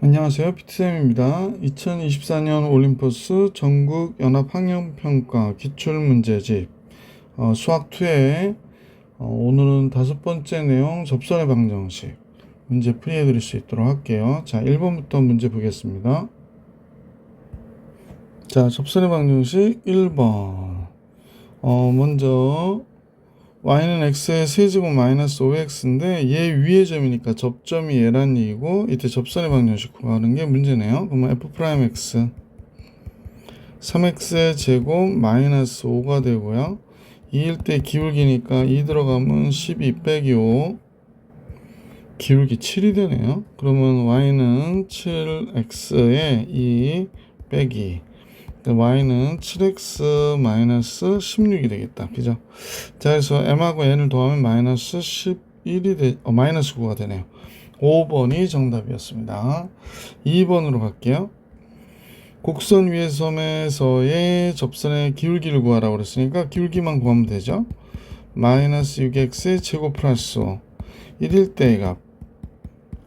안녕하세요. 피트쌤입니다. 2024년 올림포스 전국 연합학력평가 기출문제집 수학2에 오늘은 5번째 내용 접선의 방정식 문제 풀이해 드릴 수 있도록 할게요. 자, 1번부터 문제 보겠습니다. 자, 접선의 방정식 1번. 먼저 y는 x의 세제곱 마이너스 5x인데 얘 위의 점이니까 접점이 얘란 얘기고 이때 접선의 방정식 구하는 게 문제네요. 그러면 f'x 3x의 제곱 마이너스 5가 되고요. 2일 때 기울기니까 2 들어가면 12 빼기 5 기울기 7이 되네요. 그러면 y는 7x에 2 빼기 y는 7x 마이너스 16이 되겠다. 그죠? 자, 그래서 m하고 n을 더하면 마이너스 11이 마이너스 9가 되네요. 5번이 정답이었습니다. 2번으로 갈게요. 곡선 위의 점에서의 접선의 기울기를 구하라고 그랬으니까 기울기만 구하면 되죠. 마이너스 6x의 제곱 플러스 5 1일 때의 값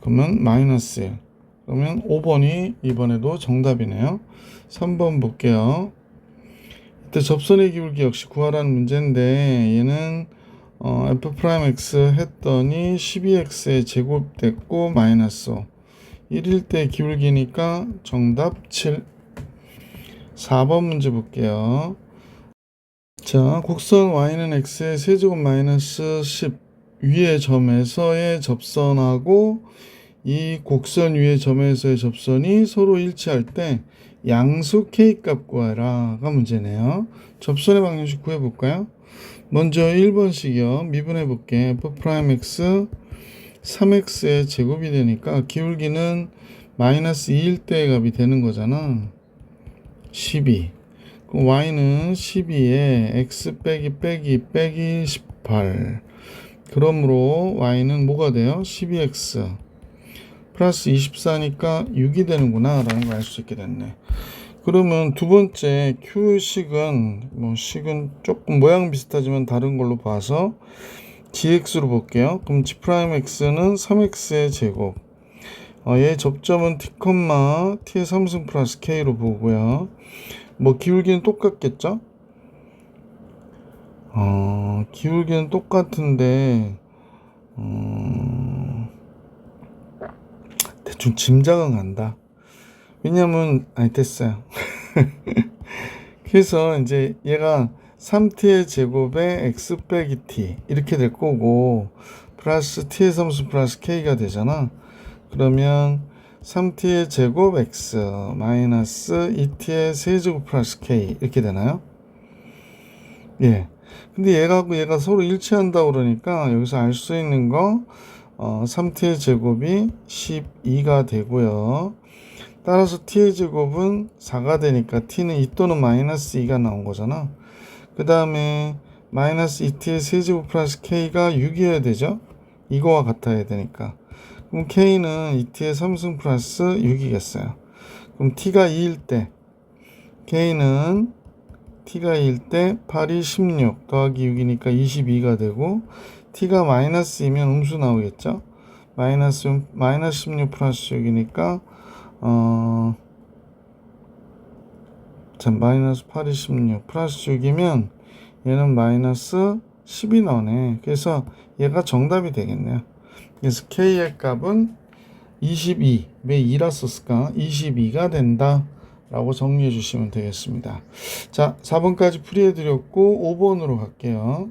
그러면 마이너스 1 그러면 5번이 이번에도 정답이네요. 3번 볼게요. 이때 접선의 기울기 역시 구하라는 문제인데 얘는 f'x 했더니 12x의 제곱 됐고 마이너스 5 1일 때 기울기니까 정답 7. 4번 문제 볼게요. 자, 곡선 y는 x의 세제곱 마이너스 10 위의 점에서의 접선하고 이 곡선 위의 점에서의 접선이 서로 일치할 때 양수 K값 구하라가 문제네요. 접선의 방정식 구해볼까요? 먼저 1번씩이요. 미분해볼게. f'x 3x의 제곱이 되니까 기울기는 마이너스 2일 때의 값이 되는 거잖아. 12. 그럼 y는 12에 x 빼기 18. 그러므로 y는 뭐가 돼요? 12x 플러스 24니까 6이 되는구나 라는 걸 알 수 있게 됐네. 그러면 두 번째 Q식은 식은 조금 모양 비슷하지만 다른 걸로 봐서 gx로 볼게요. 그럼 g'x는 3x의 제곱 얘 접점은 t, t의 3승 플러스 k로 보고요. 기울기는 똑같겠죠? 기울기는 똑같은데 대충 짐작은 간다. 왜냐면 됐어요. 그래서 이제 얘가 3t의 제곱에 x 빼기 t 이렇게 될 거고 플러스 t의 함수 플러스 k가 되잖아. 그러면 3t의 제곱 x 마이너스 2t의 세제곱 플러스 k 이렇게 되나요? 예. 근데 얘가 서로 일치한다고 그러니까 여기서 알 수 있는 거 3t의 제곱이 12가 되고요. 따라서 t의 제곱은 4가 되니까 t는 2 또는 마이너스 2가 나온 거잖아. 그 다음에 마이너스 2t의 세제곱 플러스 k가 6이어야 되죠. 이거와 같아야 되니까. 그럼 k는 2t의 3승 플러스 6이겠어요. 그럼 t가 2일 때 k는 t가 2일 때 8이 16 더하기 6이니까 22가 되고 t가 마이너스 2면 음수 나오겠죠. 마이너스 16 플러스 6이니까 마이너스 8이 16 플러스 6이면 얘는 마이너스 10이 나오네. 그래서 얘가 정답이 되겠네요. 그래서 k의 값은 22. 왜 2라 썼을까? 22가 된다 라고 정리해 주시면 되겠습니다. 자, 4번까지 풀이해 드렸고 5번으로 갈게요.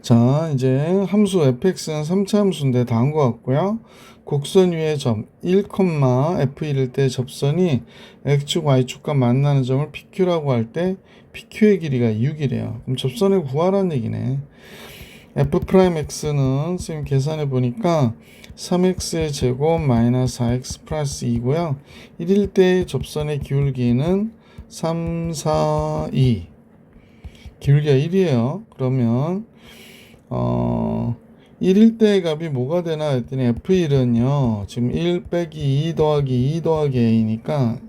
자, 이제 함수 fx는 3차 함수인데 다음 것 같고요. 곡선 위의 점 1, f1일 때 접선이 x축, y축과 만나는 점을 PQ라고 할 때 PQ의 길이가 6이래요. 그럼 접선을 구하라는 얘기네. f'x는 선생님 계산해 보니까 3x의 제곱 마이너스 4x 플러스 2고요. 1일 때 접선의 기울기는 3, 4, 2 기울기가 1이에요. 그러면 1일 때의 값이 뭐가 되나 했더니 F1은요 지금 1 빼기 2 더하기 2 더하기 A니까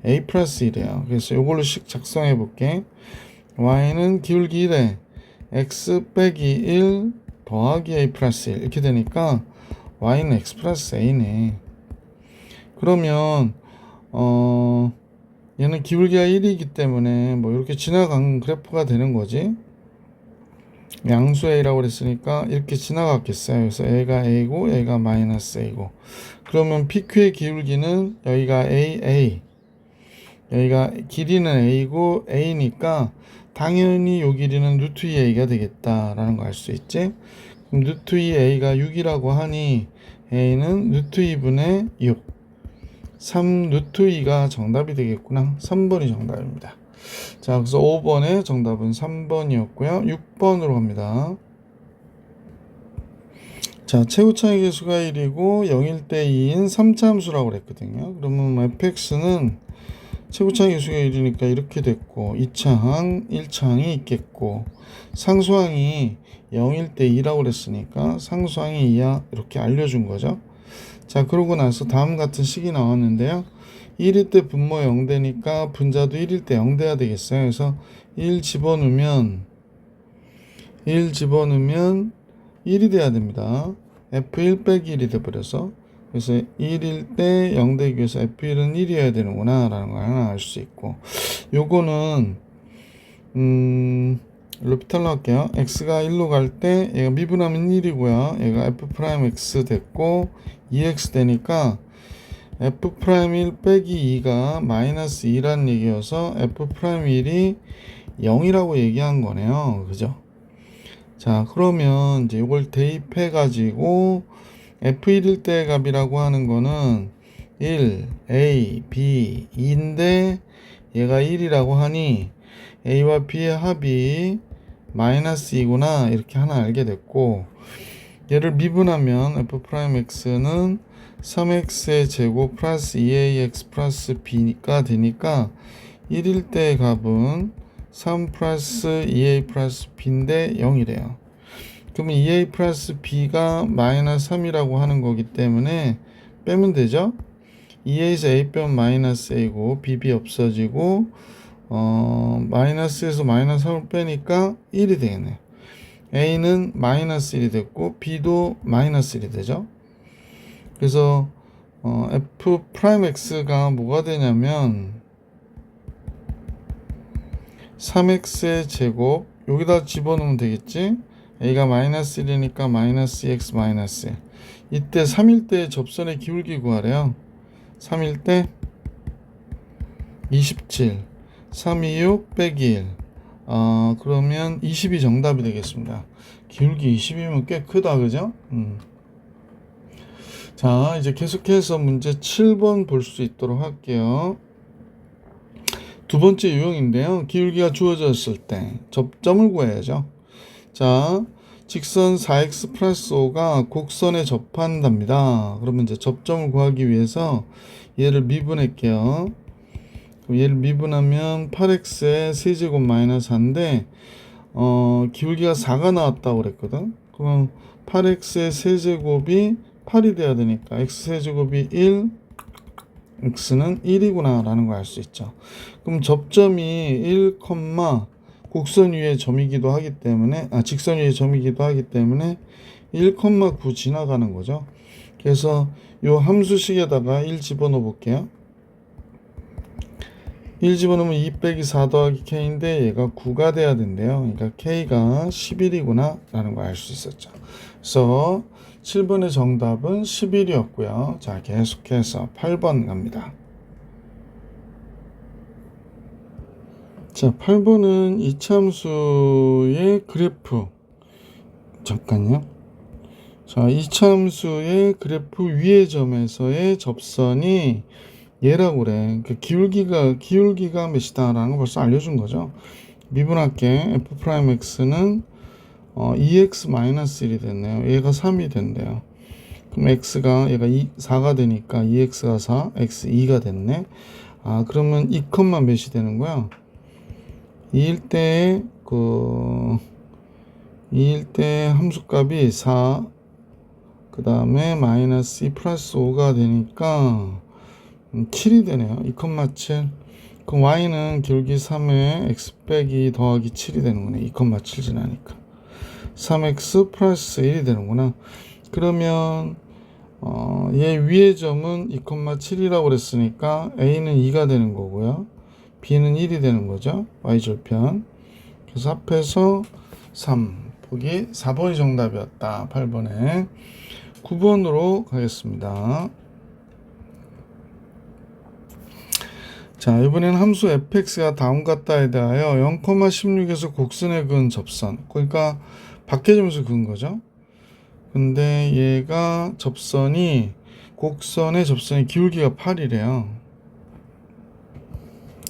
A 플러스 1이에요. 그래서 이걸로 식 작성해 볼게. Y는 기울기 1에 X 빼기 1 더하기 A 플러스 1 이렇게 되니까 y는 x 플러스 a네. 그러면 얘는 기울기가 1이기 때문에 뭐 이렇게 지나간 그래프가 되는 거지. 양수 a라고 그랬으니까 이렇게 지나갔겠어요. 그래서 a가 a고 a가 마이너스 a고, 그러면 PQ의 기울기는 여기가 a, 여기가 길이는 a고 a니까 당연히 요 길이는 루트 2a가 되겠다라는 거 알 수 있지. 그럼 루트 2a가 6이라고 하니 a는 루트 2분의 6, 3 루트 2가 정답이 되겠구나. 3번이 정답입니다. 자, 그래서 5번의 정답은 3번이었고요. 6번으로 갑니다. 자, 최고차의 개수가 1이고 0일 때 2인 3차 함수라고 그랬거든요. 그러면 fx는 최고차의 개수가 1이니까 이렇게 됐고, 2차항, 1차항이 있겠고, 상수항이 0일 때 2라고 그랬으니까 상수항이 2야 이렇게 알려준 거죠. 자, 그러고 나서 다음 같은 식이 나왔는데요. 1일 때 분모 0되니까 분자도 1일 때 0 돼야 되겠어요. 그래서 1 집어넣으면 1이 돼야 됩니다. F1 빼기 1이 돼버려서. 그래서 1일 때 0 되기 위해서 F1은 1이어야 되는구나 라는 걸 하나 알 수 있고, 요거는 루피탈로 할게요. x가 1로 갈 때 얘가 미분하면 1이고요. 얘가 f'x 됐고 2x 되니까 f'1 빼기 2가 마이너스 2라는 얘기여서 f'1이 0이라고 얘기한 거네요. 그죠? 자, 그러면 이제 이걸 대입해 가지고 f1일 때 값이라고 하는 거는 1, a, b, 2인데 얘가 1이라고 하니 a와 b의 합이 마이너스 2구나 이렇게 하나 알게 됐고, 얘를 미분하면 f'x는 3x의 제곱 플러스 2ax 플러스 b가 되니까 1일 때의 값은 3 플러스 2a 플러스 b인데 0이래요. 그러면 2a 플러스 b가 마이너스 3이라고 하는 거기 때문에 빼면 되죠. 2a에서 a 빼면 마이너스 a고 bb 없어지고 마이너스에서 마이너스 3을 빼니까 1이 되겠네. a는 마이너스 1이 됐고 b도 마이너스 1이 되죠. 그래서 f'x가 뭐가 되냐면 3x의 제곱 여기다 집어넣으면 되겠지. a가 마이너스 1이니까 마이너스 2x 마이너스 1. 이때 3일 때 접선의 기울기 구하래요. 3일 때 27 326 빼기 1 그러면 20이 정답이 되겠습니다. 기울기 20이면 꽤 크다, 그죠? 자, 이제 계속해서 문제 7번 볼 수 있도록 할게요. 두 번째 유형인데요. 기울기가 주어졌을 때 접점을 구해야죠. 자, 직선 4x 플러스 5가 곡선에 접한답니다. 그러면 이제 접점을 구하기 위해서 얘를 미분할게요. 얘를 미분하면 8x의 세제곱 마이너스 4인데 기울기가 4가 나왔다고 그랬거든. 그럼 8x의 세제곱이 8이 돼야 되니까 x 세제곱이 1, x는 1이구나 라는 걸 알 수 있죠. 그럼 접점이 1, 곡선 위의 점이기도 하기 때문에 직선 위의 점이기도 하기 때문에 1,9 지나가는 거죠. 그래서 요 함수식에다가 1 집어넣어 볼게요. 1 집어넣으면 2 빼기 4 더하기 k인데 얘가 9가 돼야 된대요. 그러니까 k가 11이구나 라는 걸 알 수 있었죠. 그래서 7번의 정답은 11이었고요. 자, 계속해서 8번 갑니다. 자, 8번은 이차함수의 그래프. 잠깐요. 자, 이차함수의 그래프 위의 점에서의 접선이 얘라고 그래. 그 기울기가 몇이다라는 거 벌써 알려준 거죠. 미분할게. f'x는 2x-1이 됐네요. 얘가 3이 된대요. 그럼 얘가 4가 되니까 2x가 4, x 2가 됐네. 그러면 2, 몇이 되는 거야? 2일 때 함수값이 4, 그 다음에 마이너스 2 플러스 5가 되니까 7이 되네요. 2,7. 그럼 y는 기울기 3에 x 빼기 더하기 7이 되는 거네. 2,7 지나니까 3x 플러스 1이 되는구나. 그러면 얘 위의 점은 2,7이라고 그랬으니까 A는 2가 되는 거고요. B는 1이 되는 거죠. Y절편. 그래서 합해서 3. 보기 4번이 정답이었다. 8번에. 9번으로 가겠습니다. 자, 이번엔 함수 fx가 다음 같다에 대하여 0,16에서 곡선에 그은 접선. 그러니까 밖에점에서 그은 거죠. 근데 얘가 곡선의 접선의 기울기가 8이래요.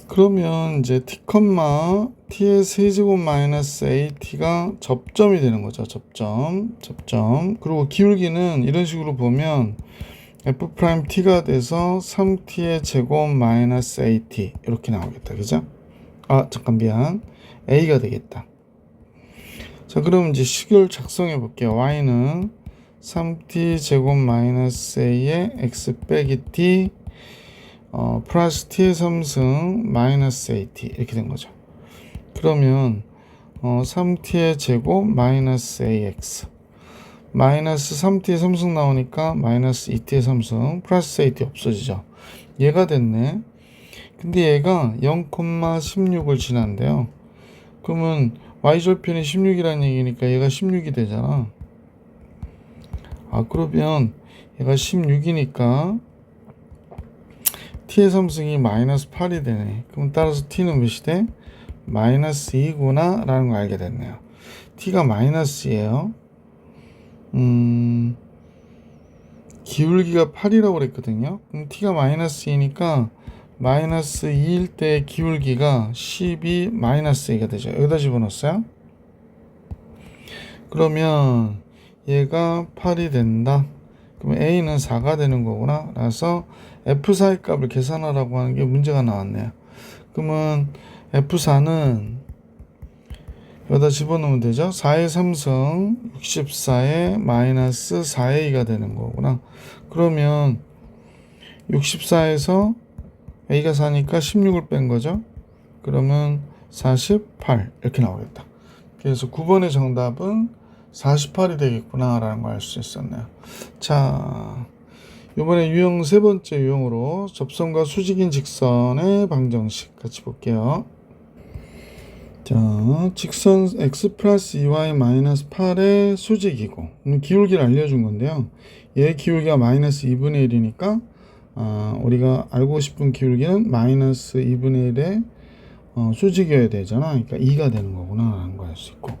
그러면 이제 t의 세제곱 마이너스 at가 접점이 되는 거죠. 접점. 그리고 기울기는 이런 식으로 보면 f't가 돼서 3t의 제곱 마이너스 at 이렇게 나오겠다. 그죠? 잠깐 미안. a가 되겠다. 자, 그럼 이제 식을 작성해 볼게요. y는 3t 제곱 마이너스 a의 x 빼기 t 플러스 t의 3승 마이너스 at 이렇게 된 거죠. 그러면 3t의 제곱 마이너스 ax 마이너스 3t의 3승 나오니까 마이너스 2t의 3승 플러스 at 없어지죠. 얘가 됐네. 근데 얘가 0,16을 지난대요. 그러면 y절편이 16이라는 얘기니까 얘가 16이 되잖아. 그러면 얘가 16이니까 t의 3승이 마이너스 8이 되네. 그럼 따라서 t는 몇이 돼? 마이너스 2구나 라는 걸 알게 됐네요. t가 마이너스예요. 기울기가 8이라고 그랬거든요. 그럼 t가 마이너스 2니까 마이너스 2일 때 기울기가 12 마이너스 2가 되죠. 여기다 집어넣었어요. 그러면 얘가 8이 된다. 그럼 a는 4가 되는 거구나. 그래서 f4의 값을 계산하라고 하는 게 문제가 나왔네요. 그러면 f4는 여기다 집어넣으면 되죠. 4의 3승 64의 마이너스 4의 2가 되는 거구나. 그러면 64에서 a가 4니까 16을 뺀 거죠. 그러면 48 이렇게 나오겠다. 그래서 9번의 정답은 48이 되겠구나 라는 걸 알 수 있었네요. 자, 이번에 유형 세 번째 유형으로 접선과 수직인 직선의 방정식 같이 볼게요. 자, 직선 x 플러스 2y 마이너스 8의 수직이고 기울기를 알려준 건데요. 얘 기울기가 마이너스 2분의 1이니까 우리가 알고 싶은 기울기는 마이너스 2분의 1의 수직이어야 되잖아. 그러니까 2가 되는 거구나 라는 걸 알 수 있고,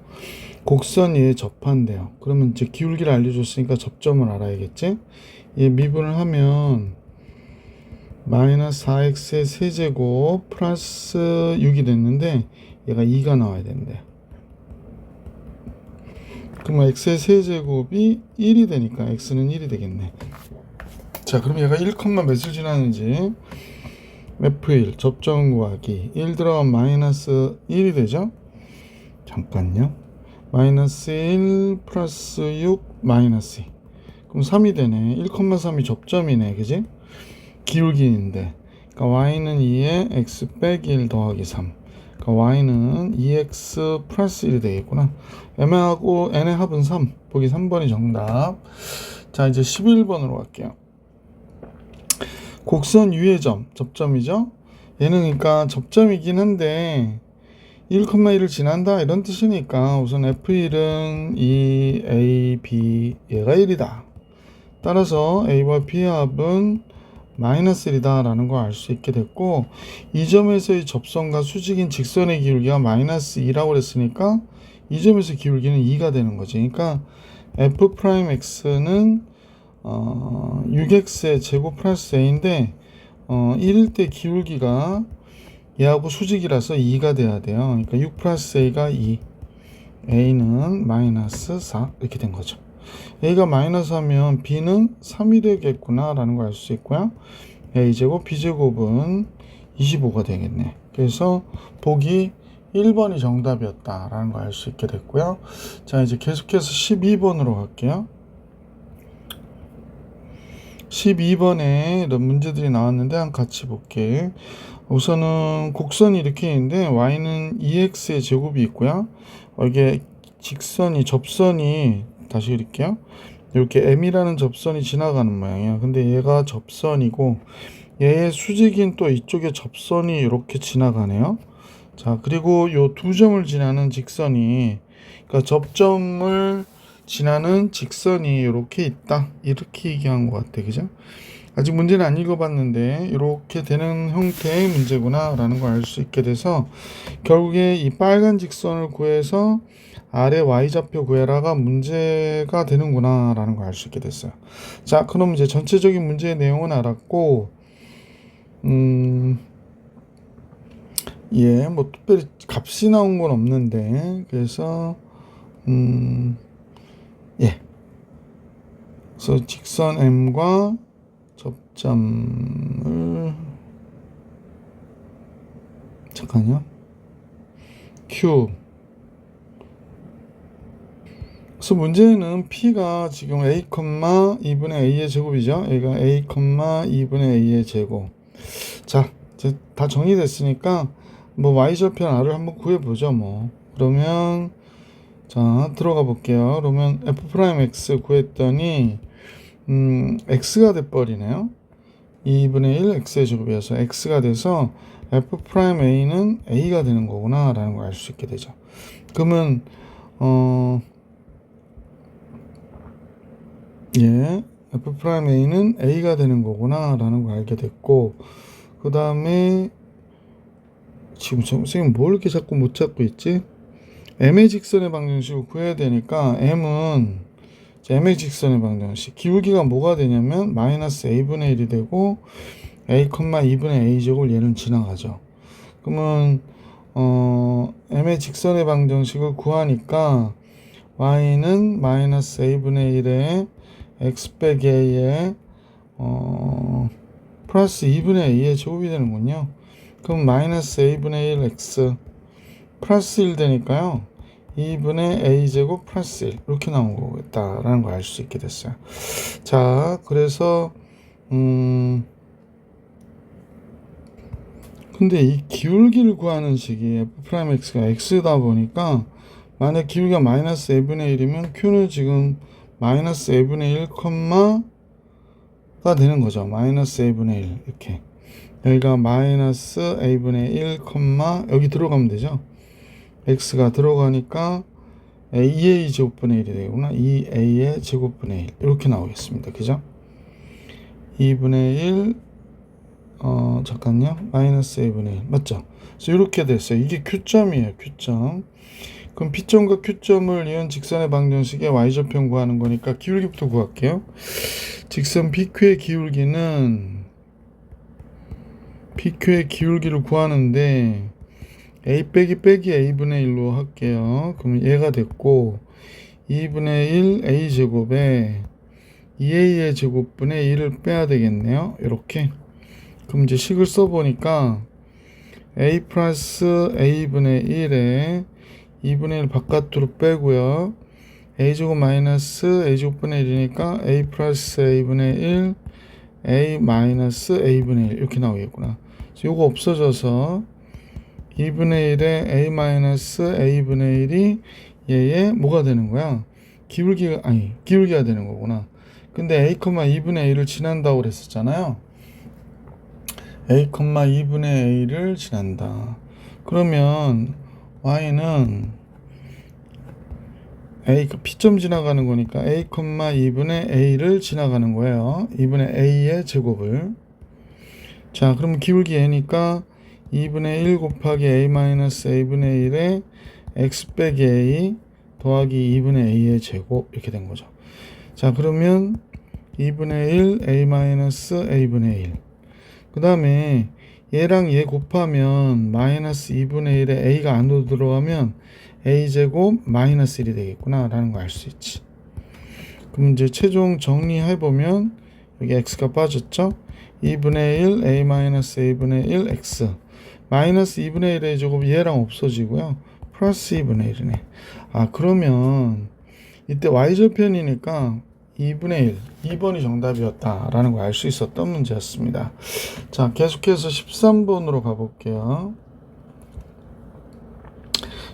곡선 얘 접한대요. 그러면 이제 기울기를 알려줬으니까 접점을 알아야겠지. 얘 미분을 하면 마이너스 4x의 세제곱 플러스 6이 됐는데 얘가 2가 나와야 된대. 그러면 x의 세제곱이 1이 되니까 x는 1이 되겠네. 자, 그럼 얘가 1, 몇을 지나는지 f1 접점 구하기 1 들어가면 마이너스 1이 되죠. 잠깐요. 마이너스 1 플러스 6 마이너스 2. 그럼 3이 되네. 1,3이 접점이네. 그지? 기울기인데. 그러니까 y는 2에 x 빼기 1 더하기 3. 그러니까 y는 2x 플러스 1이 되겠구나. 애매하고 n의 합은 3. 보기 3번이 정답. 자, 이제 11번으로 갈게요. 곡선 위의 점, 접점이죠. 얘는 그러니까 접점이긴 한데 1,1을 지난다 이런 뜻이니까 우선 f1은 2, a, b 얘가 1이다. 따라서 a와 b의 합은 마이너스 1이다 라는 걸 알 수 있게 됐고, 이 점에서의 접선과 수직인 직선의 기울기가 마이너스 2라고 그랬으니까 이 점에서 기울기는 2가 되는 거지. 그러니까 f'x는 6x의 제곱 플러스 a인데 1일 때 기울기가 얘하고 수직이라서 2가 돼야 돼요. 그러니까 6 플러스 a가 2, a는 마이너스 4 이렇게 된 거죠. a가 마이너스 하면 b는 3이 되겠구나 라는 걸 알 수 있고요. a제곱 b제곱은 25가 되겠네. 그래서 보기 1번이 정답이었다 라는 걸 알 수 있게 됐고요. 자, 이제 계속해서 12번으로 갈게요. 12번에 이런 문제들이 나왔는데 한번 같이 볼게. 우선은 곡선이 이렇게 있는데 y는 2x의 제곱이 있고요. 이게 접선이 다시 그릴게요. 이렇게 m이라는 접선이 지나가는 모양이야. 근데 얘가 접선이고 얘의 수직인 또 이쪽에 접선이 이렇게 지나가네요. 자, 그리고 요 두 점을 지나는 직선이, 그러니까 접점을 지나는 직선이 이렇게 있다. 이렇게 얘기한 것 같아. 그죠? 아직 문제는 안 읽어봤는데 이렇게 되는 형태의 문제구나 라는 걸 알 수 있게 돼서 결국에 이 빨간 직선을 구해서 아래 y좌표 구해라가 문제가 되는구나 라는 걸 알 수 있게 됐어요. 자, 그럼 이제 전체적인 문제의 내용은 알았고, 예, 뭐 특별히 값이 나온 건 없는데, 그래서 예, 그래서 직선 m과 접점을, 잠깐요, q. 그래서 문제는 p가 지금 a, 2분의 a의 제곱이죠. 얘가 a, 2분의 a의 제곱. 자, 이제 다 정리됐으니까 뭐 y좌표 r을 한번 구해보죠. 뭐 그러면 자, 들어가 볼게요. 그러면 f'x 구했더니 x가 돼버리네요. 2분의 1 x의 제곱이어서 x가 돼서 f'a는 a가 되는 거구나 라는 걸 알 수 있게 되죠. 그러면 예, f'a는 a가 되는 거구나 라는 걸 알게 됐고, 그 다음에 지금 선생님 뭘 이렇게 자꾸 못 찾고 있지? m의 직선의 방정식을 구해야 되니까 m의 직선의 방정식 기울기가 뭐가 되냐면 마이너스 a분의 1이 되고 a, 2분의 a 제곱을 얘는 지나가죠. 그러면 m의 직선의 방정식을 구하니까 y는 마이너스 a분의 1에 x 빼기 a에 플러스 2분의 a의 제곱이 되는군요. 그럼 마이너스 a분의 1 x 플러스 1 되니까요. 2분의 a 제곱 플러스 1 이렇게 나온 거겠다라는 걸 알 수 있게 됐어요. 자, 그래서 근데 이 기울기를 구하는 식이 f'x가 x다 보니까 만약 기울기가 마이너스 a분의 1이면 q는 지금 마이너스 a분의 1, 가 되는 거죠. 마이너스 a분의 1 이렇게. 여기가 마이너스 a분의 1, 여기 들어가면 되죠. x가 들어가니까 2a 제곱분의 1이 되구나. 2a의 제곱분의 1 이렇게 나오겠습니다. 그죠? 2분의 1 잠깐요. 마이너스 a분의 1 맞죠? 그래서 이렇게 됐어요. 이게 Q점이에요. Q점. 그럼 P점과 Q점을 이은 직선의 방정식의 y좌표 구하는 거니까 기울기부터 구할게요. 직선 PQ의 기울기는 PQ의 기울기를 구하는데 a 빼기 a분의 1로 할게요. 그럼 얘가 됐고 2분의 1 a 제곱에 2a의 제곱분의 1을 빼야 되겠네요. 이렇게. 그럼 이제 식을 써보니까 a 플러스 a분의 1에 2분의 1 바깥으로 빼고요. a제곱 마이너스 a제곱분의 1이니까 a 플러스 a분의 1 a 마이너스 a분의 1 이렇게 나오겠구나. 그래서 요거 없어져서 2분의 1에 a 마이너스 a분의 1이 얘의 뭐가 되는 거야? 기울기가 되는 거구나. 근데 a, 2분의 a를 지난다고 그랬었잖아요. a, 2분의 a를 지난다. 그러면 y는 P점 지나가는 거니까 a, 2분의 a를 지나가는 거예요. 2분의 a의 제곱을. 자, 그럼 기울기 a니까 2분의 1 곱하기 a 마이너스 a분의 1에 x 빼기 a 더하기 2분의 a의 제곱 이렇게 된 거죠. 자, 그러면 2분의 1 a 마이너스 a분의 1. 그 다음에 얘랑 얘 곱하면 마이너스 2분의 1에 a가 안으로 들어가면 a제곱 마이너스 1이 되겠구나 라는 거 알 수 있지. 그럼 이제 최종 정리해보면 여기 x가 빠졌죠. 2분의 1 a 마이너스 a분의 1 x 마이너스 2분의 1의 제곱 얘랑 없어지고요. 플러스 2분의 1이네. 아, 그러면 이때 y절편이니까 2분의 1 2번이 정답이었다 라는 걸 알 수 있었던 문제였습니다. 자, 계속해서 13번으로 가볼게요.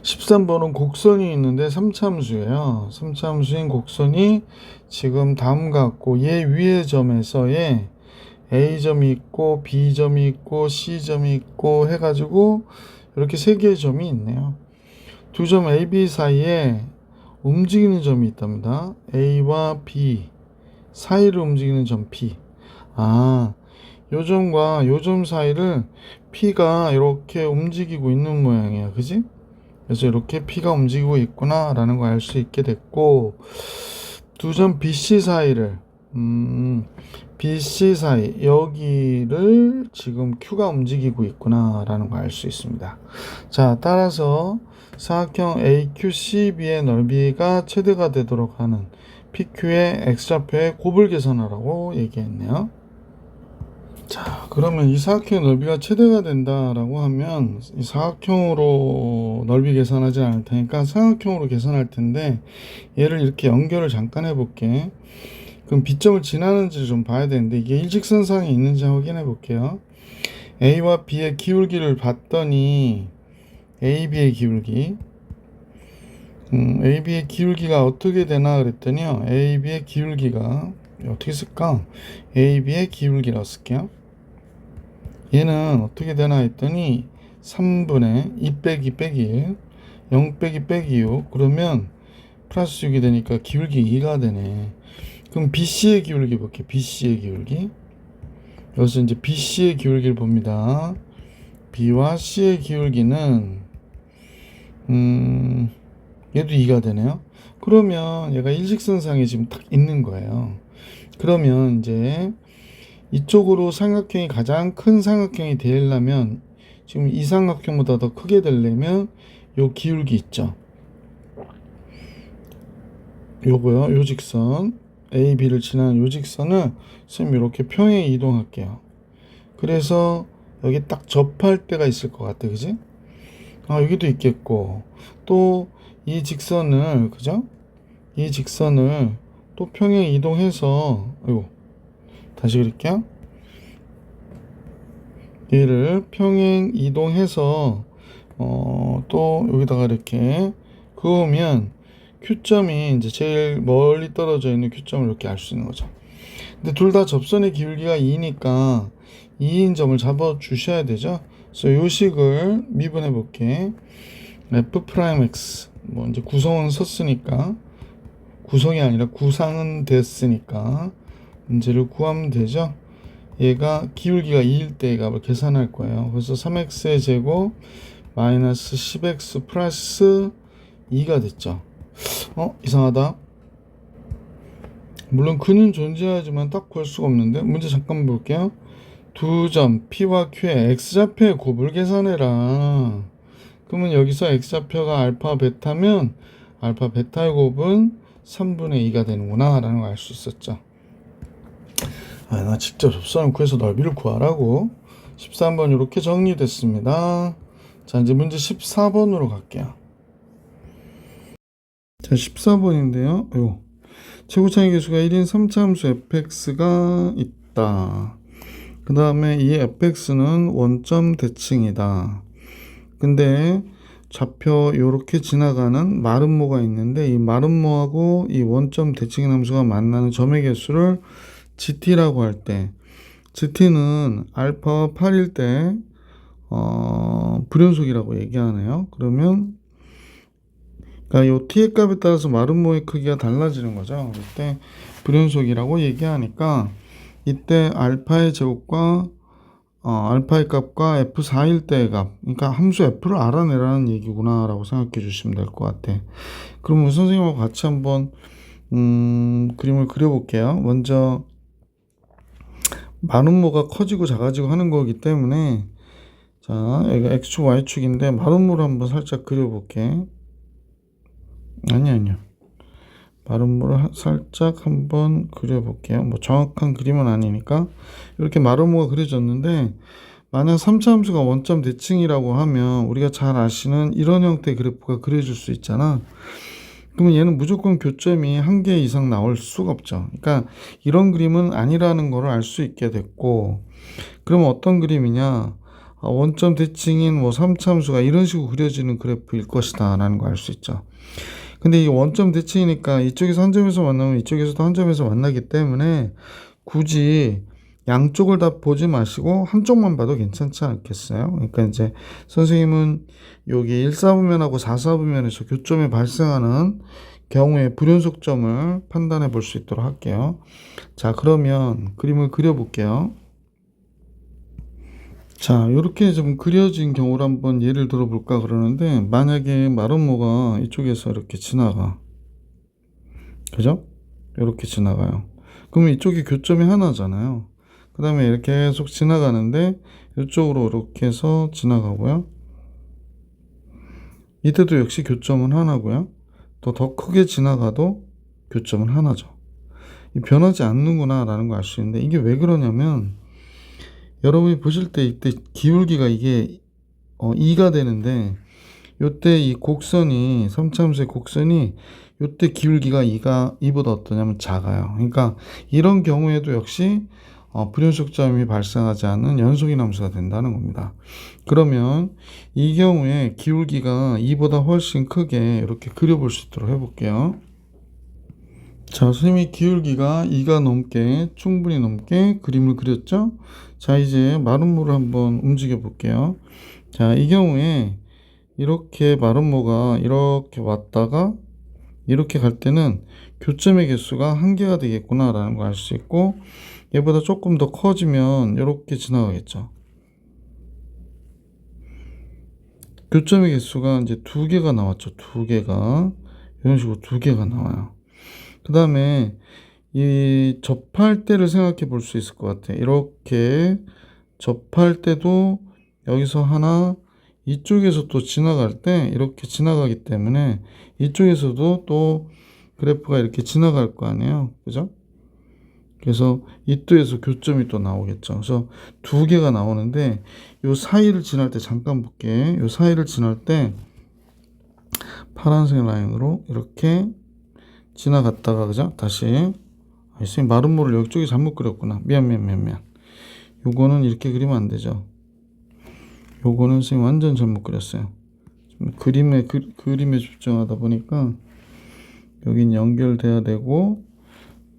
13번은 곡선이 있는데 3차함수예요. 3차함수인 곡선이 지금 다음과 같고 얘 위의 점에서의 A점이 있고 B점이 있고 C점이 있고 해가지고 이렇게 세 개의 점이 있네요. 두 점 A, B 사이에 움직이는 점이 있답니다. A와 B 사이를 움직이는 점 P. 요 점과 요 점 사이를 P가 이렇게 움직이고 있는 모양이야. 그지? 그래서 이렇게 P가 움직이고 있구나 라는 걸 알 수 있게 됐고, 두 점 BC 사이를 BC 사이 여기를 지금 Q가 움직이고 있구나 라는 걸 알 수 있습니다. 자, 따라서 사각형 AQCB의 넓이가 최대가 되도록 하는 PQ의 X좌표의 곱을 계산하라고 얘기했네요. 자, 그러면 이 사각형의 넓이가 최대가 된다라고 하면 이 사각형으로 넓이 계산하지 않을 테니까 삼각형으로 계산할 텐데, 얘를 이렇게 연결을 잠깐 해볼게. 그럼 B점을 지나는지 좀 봐야 되는데 이게 일직선상에 있는지 확인해 볼게요. A와 B의 기울기를 봤더니 AB의 기울기, AB의 기울기가 어떻게 되나 그랬더니요, AB의 기울기가 어떻게 쓸까? AB의 기울기라고 쓸게요. 얘는 어떻게 되나 했더니 3분의 2 빼기 빼기 1, 0 빼기 빼기 6, 그러면 플러스 6이 되니까 기울기 2가 되네. 그럼 BC의 기울기 볼게요. BC의 기울기. 여기서 이제 BC의 기울기를 봅니다. B와 C의 기울기는 얘도 2가 되네요. 그러면 얘가 일직선상에 지금 딱 있는 거예요. 그러면 이제 이쪽으로 삼각형이 가장 큰 삼각형이 되려면, 지금 이 삼각형보다 더 크게 되려면 요 기울기 있죠. 요거요. 요 직선 A, B를 지나는 요 직선을 선생님 이렇게 평행 이동할게요. 그래서 여기 딱 접할 때가 있을 것 같아. 그지? 여기도 있겠고, 또 이 직선을, 그죠? 이 직선을 또 평행 이동해서, 다시 그릴게요. 얘를 평행 이동해서 또 여기다가 이렇게 그으면 Q점이 이제 제일 멀리 떨어져 있는 Q점을 이렇게 알 수 있는 거죠. 근데 둘 다 접선의 기울기가 2니까 2인 점을 잡아 주셔야 되죠. 그래서 요 식을 미분해 볼게. F'X, 뭐 이제 구성은 썼으니까, 구성이 아니라 구상은 됐으니까 문제를 구하면 되죠. 얘가 기울기가 2일 때의 값을 계산할 거예요. 그래서 3x의 제곱 마이너스 10x 플러스 2가 됐죠. 이상하다. 물론 그는 존재하지만 딱 구할 수가 없는데, 문제 잠깐 볼게요. 두 점 P와 Q의 X좌표의 곱을 계산해라. 그러면 여기서 X좌표가 알파 베타면 알파 베타의 곱은 3분의 2가 되는구나 라는 걸 알 수 있었죠. 나 직접 접선을 구해서 넓이를 구하라고. 13번 이렇게 정리됐습니다. 자, 이제 문제 14번으로 갈게요. 자, 14번인데요. 최고차의 계수가 1인 3차함수 fx가 있다. 그 다음에 이 fx는 원점 대칭이다. 근데 좌표 요렇게 지나가는 마름모가 있는데, 이 마름모하고 이 원점 대칭인 함수가 만나는 점의 개수를 GT라고 할 때, GT는 알파가 8일 때 불연속이라고 얘기하네요. 그러면 그러니까 요 t의 값에 따라서 마름모의 크기가 달라지는 거죠. 그때 불연속이라고 얘기하니까 이때 알파의 제곱과 알파의 값과 F4일 때의 값, 그러니까 함수 F를 알아내라는 얘기구나 라고 생각해 주시면 될 것 같아. 그러면 선생님하고 같이 한번 그림을 그려볼게요. 먼저 마름모가 커지고 작아지고 하는 거기 때문에, 자, 여기가 X축 Y축인데 마름모를 한번 살짝 그려볼게. 아니요. 마름모를 살짝 한번 그려볼게요. 뭐 정확한 그림은 아니니까. 이렇게 마름모가 그려졌는데, 만약 3차 함수가 원점 대칭이라고 하면 우리가 잘 아시는 이런 형태의 그래프가 그려질 수 있잖아. 그러면 얘는 무조건 교점이 한 개 이상 나올 수가 없죠. 그러니까 이런 그림은 아니라는 걸 알 수 있게 됐고, 그러면 어떤 그림이냐? 원점 대칭인 뭐 3차함수가 이런 식으로 그려지는 그래프일 것이다 라는 거 알 수 있죠. 근데 이 원점 대칭이니까 이쪽에서 한 점에서 만나면 이쪽에서도 한 점에서 만나기 때문에 굳이 양쪽을 다 보지 마시고 한쪽만 봐도 괜찮지 않겠어요? 그러니까 이제 선생님은 여기 1사분면하고 4사분면에서 교점이 발생하는 경우에 불연속점을 판단해 볼 수 있도록 할게요. 자, 그러면 그림을 그려 볼게요. 자, 이렇게 좀 그려진 경우를 한번 예를 들어 볼까 그러는데, 만약에 마름모가 이쪽에서 이렇게 지나가. 그죠? 이렇게 지나가요. 그러면 이쪽이 교점이 하나잖아요. 그 다음에 이렇게 계속 지나가는데, 이쪽으로 이렇게 해서 지나가고요. 이때도 역시 교점은 하나고요. 또 더 크게 지나가도 교점은 하나죠. 변하지 않는구나 라는 걸 알 수 있는데, 이게 왜 그러냐면, 여러분이 보실 때 이때 기울기가 이게 2가 되는데, 요때 이 곡선이 3차함수의 곡선이 요때 기울기가 2보다 어떠냐면 작아요. 그러니까 이런 경우에도 역시 불연속점이 발생하지 않는 연속인 함수가 된다는 겁니다. 그러면 이 경우에 기울기가 2보다 훨씬 크게 이렇게 그려볼 수 있도록 해볼게요. 자, 선생님이 기울기가 2가 넘게, 충분히 넘게 그림을 그렸죠? 자, 이제 마름모를 한번 움직여 볼게요. 자, 이 경우에 이렇게 마름모가 이렇게 왔다가 이렇게 갈 때는 교점의 개수가 1개가 되겠구나 라는 걸 알 수 있고, 얘보다 조금 더 커지면 이렇게 지나가겠죠. 교점의 개수가 이제 2개가 나왔죠. 2개가. 이런 식으로 2개가 나와요. 그 다음에 이 접할 때를 생각해 볼 수 있을 것 같아요. 이렇게 접할 때도 여기서 하나, 이쪽에서 또 지나갈 때 이렇게 지나가기 때문에 이쪽에서도 또 그래프가 이렇게 지나갈 거 아니에요. 그죠? 그래서 이쪽에서 교점이 또 나오겠죠. 그래서 2개가 나오는데 요 사이를 지날 때 잠깐 볼게. 요 사이를 지날 때 파란색 라인으로 이렇게 지나갔다가, 그죠? 다시. 선생님 마름모를 이쪽에 잘못 그렸구나. 미안. 요거는 이렇게 그리면 안 되죠. 요거는 선생님 완전 잘못 그렸어요. 그림에 집중하다 보니까 여긴 연결돼야 되고,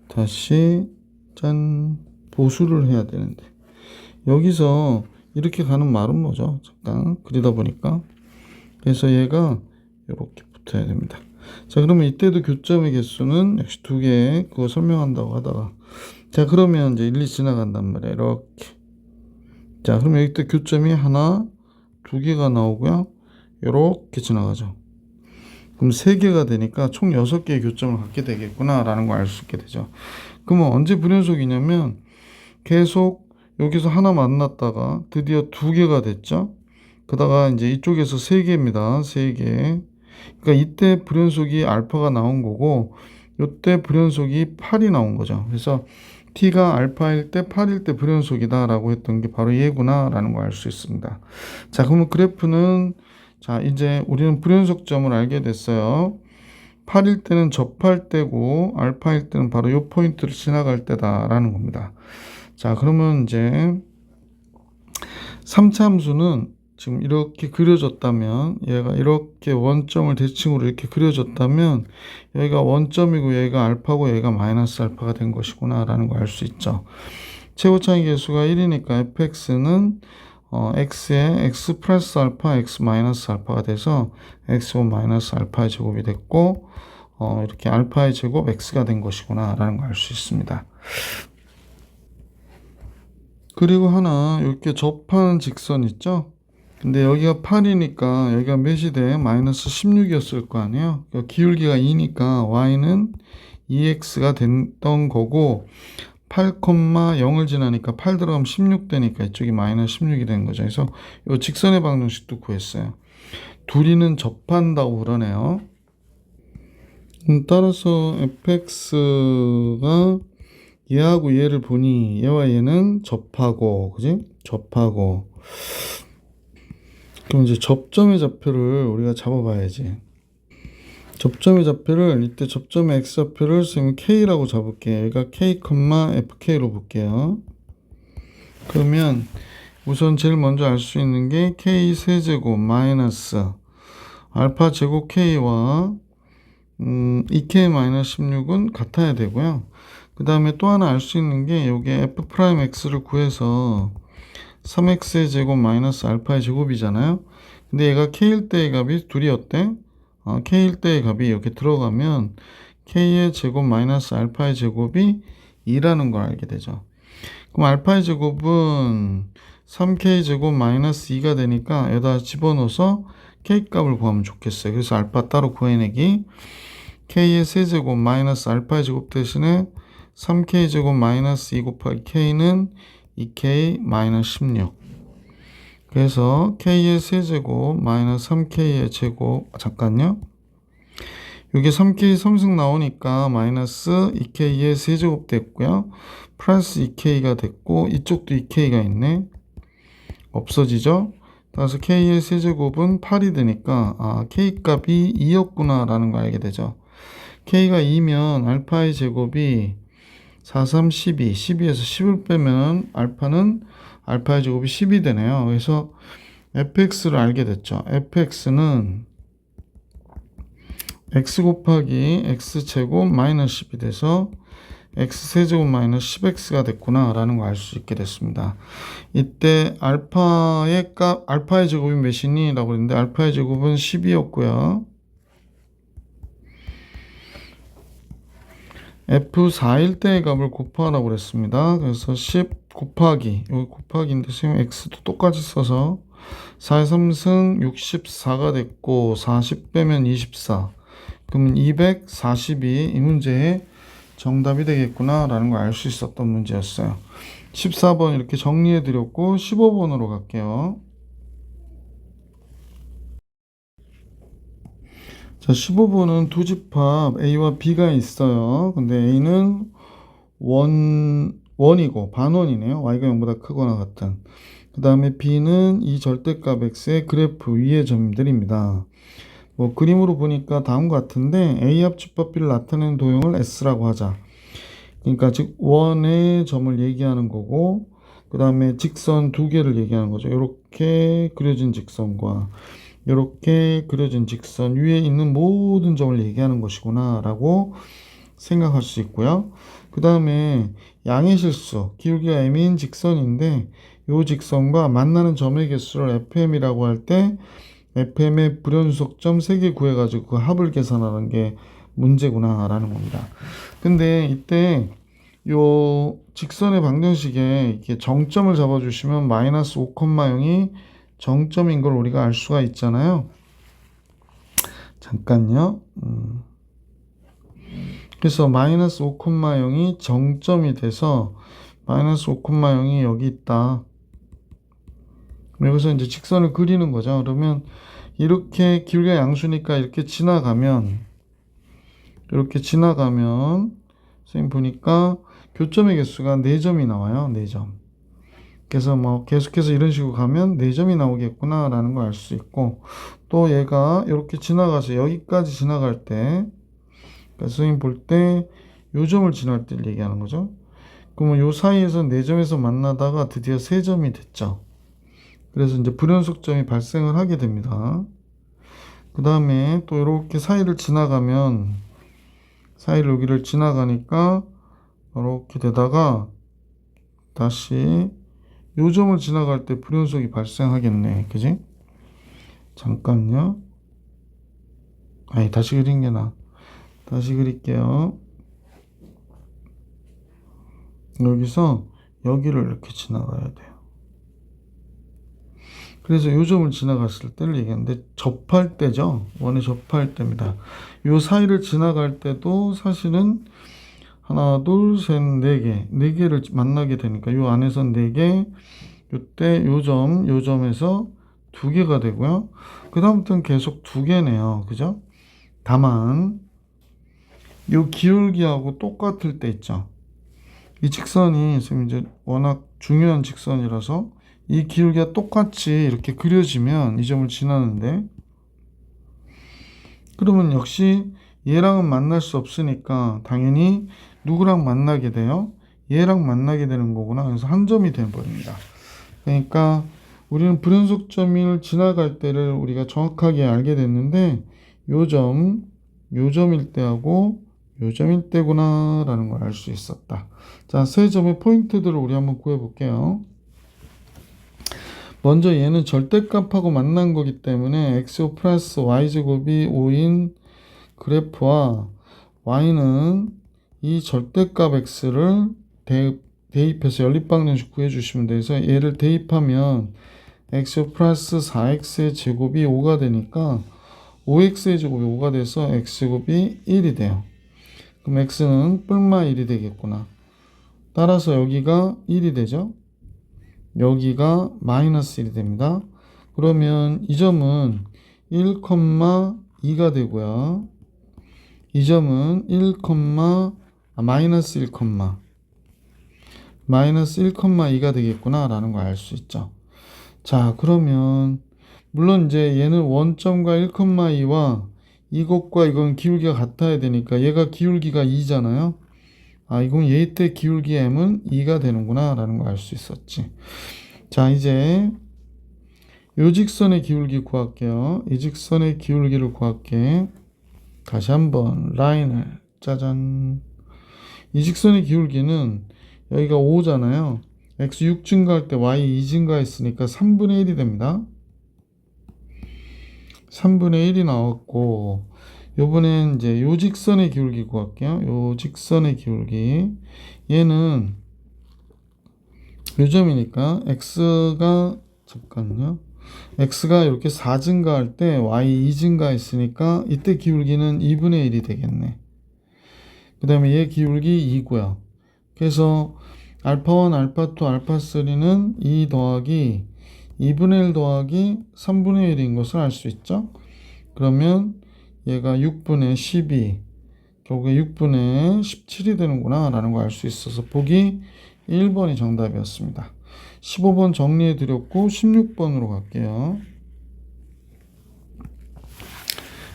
다시 짠 보수를 해야 되는데 여기서 이렇게 가는 마름모죠. 잠깐 그리다 보니까. 그래서 얘가 이렇게 붙어야 됩니다. 자, 그러면 이때도 교점의 개수는 역시 2개, 그거 설명한다고 하다가, 자, 그러면 이제 1, 2 지나간단 말이에요. 이렇게. 자, 그러면 여기 또 교점이 하나, 2개가 나오고요. 이렇게 지나가죠. 그럼 3개가 되니까 총 6개의 교점을 갖게 되겠구나 라는 걸 알 수 있게 되죠. 그러면 언제 불연속이냐면 계속 여기서 하나 만났다가 드디어 2개가 됐죠. 그러다가 이제 이쪽에서 3개입니다. 3개. 그러니까 이때 불연속이 알파가 나온 거고, 이때 불연속이 8이 나온 거죠. 그래서 t가 알파일 때 8일 때 불연속이다 라고 했던 게 바로 얘구나 라는 걸 알 수 있습니다. 자, 그러면 그래프는, 자, 이제 우리는 불연속점을 알게 됐어요. 8일 때는 접할 때고 알파일 때는 바로 이 포인트를 지나갈 때다 라는 겁니다. 자, 그러면 이제 3차 함수는 지금 이렇게 그려졌다면, 얘가 이렇게 원점을 대칭으로 이렇게 그려졌다면 여기가 원점이고 여기가 알파고 여기가 마이너스 알파가 된 것이구나 라는 걸 알 수 있죠. 최고차이 개수가 1이니까 fx는 x에 x 플러스 알파, x 마이너스 알파가 돼서 x고 마이너스 알파의 제곱이 됐고, 이렇게 알파의 제곱 x가 된 것이구나 라는 걸 알 수 있습니다. 그리고 하나 이렇게 접하는 직선 있죠? 근데 여기가 8이니까 여기가 몇이 돼? 마이너스 16이었을 거 아니에요? 기울기가 2니까 y는 2x가 됐던 거고, 8,0을 지나니까 8 들어가면 16 되니까 이쪽이 마이너스 16이 된 거죠. 그래서 이 직선의 방정식도 구했어요. 둘이는 접한다고 그러네요. 따라서 fx가 얘하고 얘를 보니 얘와 얘는 접하고, 그지? 접하고. 그럼 이제 접점의 좌표를 우리가 잡아봐야지. 접점의 좌표를, 이때 접점의 x좌표를 선생님 k라고 잡을게요. 얘가 k, fk로 볼게요. 그러면 우선 제일 먼저 알 수 있는 게 k 세제곱 마이너스 알파 제곱 k와 2k-16은 같아야 되고요. 그 다음에 또 하나 알 수 있는 게 요게 f'x를 구해서 3x의 제곱 마이너스 알파의 제곱이잖아요. 근데 얘가 k일 때의 값이 둘이었대. k일 때의 값이 이렇게 들어가면 k의 제곱 마이너스 알파의 제곱이 2라는 걸 알게 되죠. 그럼 알파의 제곱은 3k 제곱 마이너스 2가 되니까 여기다 집어넣어서 k 값을 구하면 좋겠어요. 그래서 알파 따로 구해내기. k의 세제곱 마이너스 알파의 제곱 대신에 3k 제곱 마이너스 2 곱하기 k는 2k 마이너스 16. 그래서 k의 세제곱 마이너스 3k의 제곱, 잠깐요. 여기 3k 3승 나오니까 마이너스 2k의 세제곱 됐고요. 플러스 2k가 됐고 이쪽도 2k가 있네. 없어지죠? 따라서 k의 세제곱은 8이 되니까 k 값이 2였구나 라는 걸 알게 되죠. k가 2면 알파의 제곱이 4, 3, 12, 12에서 10을 빼면 알파의 제곱이 10이 되네요. 그래서 fx를 알게 됐죠. fx는 x 곱하기 x제곱 마이너스 10이 돼서 x세제곱 마이너스 10x가 됐구나 라는 걸 알 수 있게 됐습니다. 이때 알파의 제곱이 몇이니? 라고 했는데 알파의 제곱은 10이었고요. F4일 때의 값을 곱하라고 그랬습니다. 그래서 10 곱하기, 여기 곱하기인데 지금 x도 똑같이 써서 4의 3승 64가 됐고 40 빼면 24. 그러면 242 이 문제의 정답이 되겠구나 라는 걸 알 수 있었던 문제였어요. 14번 이렇게 정리해 드렸고 15번으로 갈게요. 자, 15번은 두 집합 A와 B가 있어요. 근데 A는 원이고 반원이네요. Y가 0보다 크거나 같은. 그 다음에 B는 이 절대값 X의 그래프 위의 점들입니다. 뭐 그림으로 보니까 다음과 같은데 A 합집합 B를 나타내는 도형을 S라고 하자. 그러니까 즉 원의 점을 얘기하는 거고 그 다음에 직선 두 개를 얘기하는 거죠. 이렇게 그려진 직선과 이렇게 그려진 직선 위에 있는 모든 점을 얘기하는 것이구나 라고 생각할 수 있고요. 그 다음에 양의 실수, 기울기가 m인 직선인데 이 직선과 만나는 점의 개수를 fm이라고 할 때 fm의 불연속점 3개 구해가지고 그 합을 계산하는 게 문제구나 라는 겁니다. 근데 이때 요 직선의 방정식에 이렇게 정점을 잡아주시면 마이너스 5,0이 정점인 걸 우리가 알 수가 있잖아요. 잠깐요. 그래서 마이너스 5,0이 정점이 돼서 마이너스 5,0이 여기 있다. 여기서 이제 직선을 그리는 거죠. 그러면 이렇게 기울기가 양수니까 이렇게 지나가면 선생님 보니까 교점의 개수가 4점이 나와요. 4점. 그래서 뭐 계속해서 이런 식으로 가면 4점이 나오겠구나 라는 걸 알 수 있고 또 얘가 이렇게 지나가서 여기까지 지나갈 때 그러니까 선생님 볼 때 요 점을 지날 때 얘기하는 거죠. 그러면 요 사이에서 4점에서 만나다가 드디어 3점이 됐죠. 그래서 이제 불연속점이 발생을 하게 됩니다. 그 다음에 또 이렇게 사이를 여기를 지나가니까 이렇게 되다가 다시 요 점을 지나갈 때 불연속이 발생하겠네. 그지? 잠깐요. 다시 그린 게 나아. 다시 그릴게요. 여기서 여기를 이렇게 지나가야 돼요. 그래서 요 점을 지나갔을 때를 얘기하는데 접할 때죠. 원에 접할 때입니다. 요 사이를 지나갈 때도 사실은 하나, 둘, 셋, 네 개를 만나게 되니까 요 안에서 4개, 요때 요 점에서 2개가 되고요. 그 다음부터는 계속 2개네요. 그죠? 다만 요 기울기하고 똑같을 때 있죠. 이 직선이 선생님 이제 워낙 중요한 직선이라서 이 기울기가 똑같이 이렇게 그려지면 이 점을 지나는데 그러면 역시 얘랑은 만날 수 없으니까 당연히 누구랑 만나게 돼요? 얘랑 만나게 되는 거구나. 그래서 한 점이 되어버립니다. 그러니까 우리는 불연속점을 지나갈 때를 우리가 정확하게 알게 됐는데 요 점일 때하고 요 점일 때구나 라는 걸 알 수 있었다. 자, 세 점의 포인트들을 우리 한번 구해 볼게요. 먼저 얘는 절대값하고 만난 거기 때문에 x5 플러스 y제곱이 5인 그래프와 y는 이 절대값 x를 대입해서 연립방정식 구해주시면 돼서 얘를 대입하면 x 플러스 4x의 제곱이 5가 되니까 5x의 제곱이 5가 돼서 x제곱이 1이 돼요. 그럼 x는 뿔마 1이 되겠구나. 따라서 여기가 1이 되죠. 여기가 마이너스 1이 됩니다. 그러면 이 점은 1,2가 되고요. 이 점은 마이너스 1,2가 되겠구나 라는 걸 알 수 있죠. 자, 그러면 물론 이제 얘는 원점과 1,2와 이것과 이건 기울기가 같아야 되니까 얘가 기울기가 2잖아요. 아, 이건 얘 때 기울기 m은 2가 되는구나 라는 걸 알 수 있었지. 자, 이제 요 직선의 기울기 구할게요. 이 직선의 기울기를 구할게. 다시 한번 라인을 짜잔. 이 직선의 기울기는 여기가 5잖아요. x 6 증가할 때 y 2 증가했으니까 3분의 1이 됩니다. 3분의 1이 나왔고, 요번엔 이제 요 직선의 기울기 구할게요. 요 직선의 기울기. 얘는 요 점이니까 잠깐요. x가 이렇게 4 증가할 때 y 2 증가했으니까 이때 기울기는 2분의 1이 되겠네. 그 다음에 얘 기울기 2고요. 그래서 알파1, 알파2, 알파3는 2 더하기 2분의 1 더하기 3분의 1인 것을 알 수 있죠. 그러면 얘가 6분의 12, 결국에 6분의 17이 되는구나 라는 걸 알 수 있어서 보기 1번이 정답이었습니다. 15번 정리해 드렸고 16번으로 갈게요.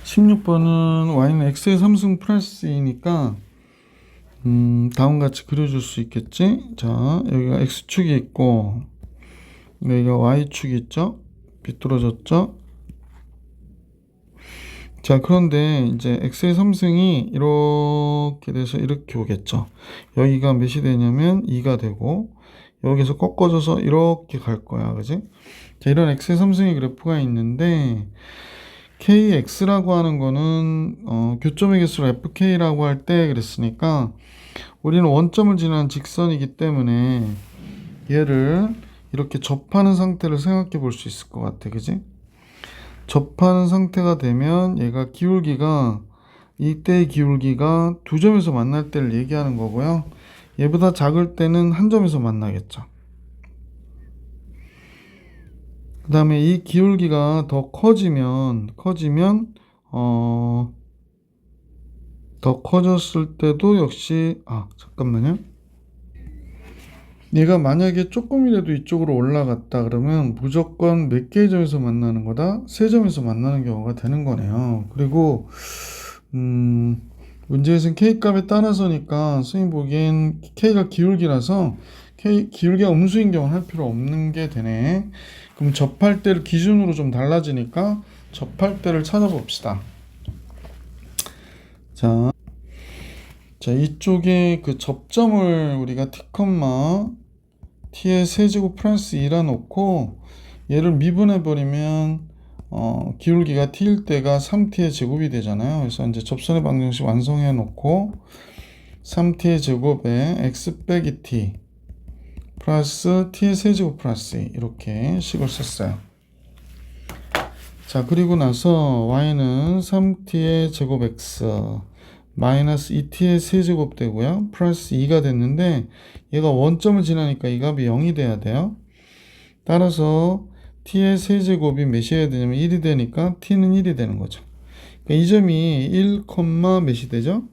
16번은 y는 x의 3승 플러스 2니까 다음같이 그려줄 수 있겠지. 자, 여기가 x축이 있고 여기가 y축이 있죠. 비뚤어졌죠. 자, 그런데 이제 x의 3승이 이렇게 돼서 이렇게 오겠죠. 여기가 몇이 되냐면 2가 되고 여기서 꺾어져서 이렇게 갈 거야. 그지? 자, 이런 x의 3승의 그래프가 있는데 kx라고 하는 거는 교점의 개수를 fk라고 할 때 그랬으니까 우리는 원점을 지나는 직선이기 때문에 얘를 이렇게 접하는 상태를 생각해 볼 수 있을 것 같아. 그지? 접하는 상태가 되면 얘가 기울기가 이때의 기울기가 두 점에서 만날 때를 얘기하는 거고요. 얘보다 작을 때는 한 점에서 만나겠죠. 그 다음에 이 기울기가 더 커지면 더 커졌을 때도 역시 잠깐만요. 얘가 만약에 조금이라도 이쪽으로 올라갔다 그러면 무조건 몇 개의 점에서 만나는 거다? 세 점에서 만나는 경우가 되는 거네요. 그리고 문제에서는 K값에 따라서니까 선생님 보기엔 K가 기울기라서 기울기가 음수인 경우는 할 필요 없는 게 되네. 그럼 접할 때를 기준으로 좀 달라지니까 접할 때를 찾아봅시다. 자, 이쪽에 그 접점을 우리가 t, t의 세제곱 플러스 2라 놓고 얘를 미분해 버리면 기울기가 t일 때가 3t의 제곱이 되잖아요. 그래서 이제 접선의 방정식 완성해 놓고 3t의 제곱에 x 빼기 t 플러스 t의 세제곱 플러스 2 이렇게 식을 썼어요. 자, 그리고 나서 y는 3t의 제곱 x 마이너스 2t의 세제곱 되고요. 플러스 2가 됐는데 얘가 원점을 지나니까 이 값이 0이 돼야 돼요. 따라서 t의 세제곱이 몇이어야 되냐면 1이 되니까 t는 1이 되는 거죠. 그러니까 이 점이 1, 몇이 되죠?